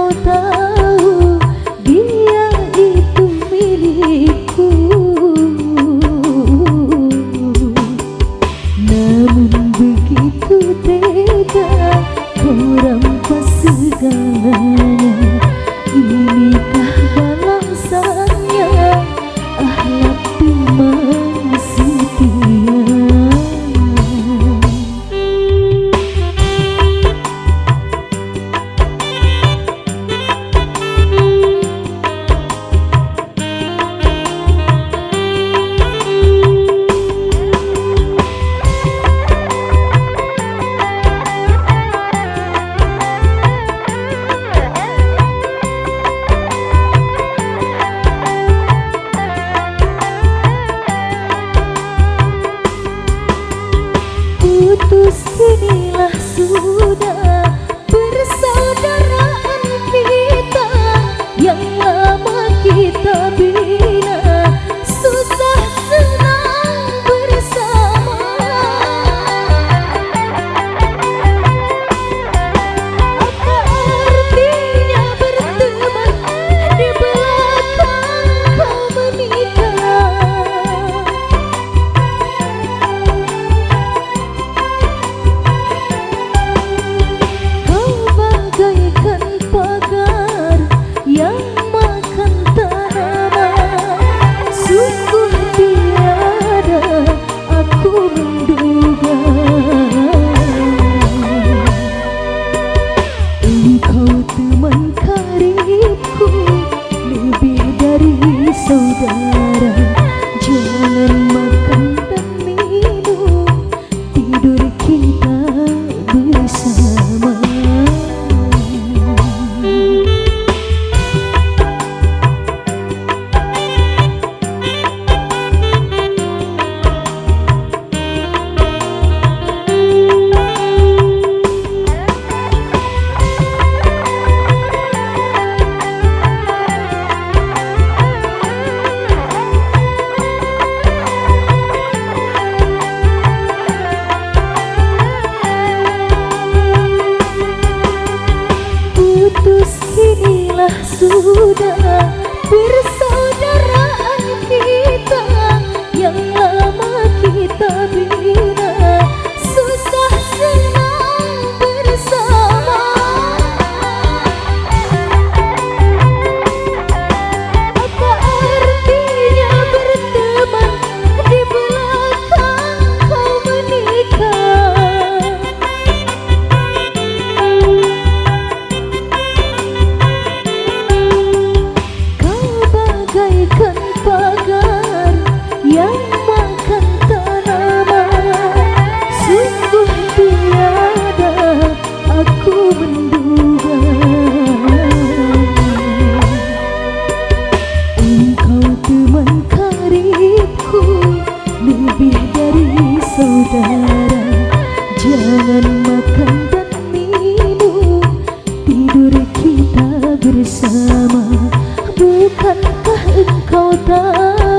engkau tahu dia itu milikku. Namun begitu tega kau rampas segalanya. Inikah balasannya akhlak teman setia. Putus inilah sudah persaudaraan kita yang lama kita bina, susah senang bersama. Apa artinya berteman di belakang kau menikah? Saudara, jangan makan dan minum, tidur kita bersama. Putus inilah sudah persaudaraan kita yang lama kita bina, susah senang bersama. Apa artinya berteman di belakang kau menikah? Bagaikan pagar yang makan tanaman, sungguh tiada aku menduga engkau teman karibku, lebih dari saudara. Jangan makan dan minum, tidur kita bersama. Bukankah engkau tahu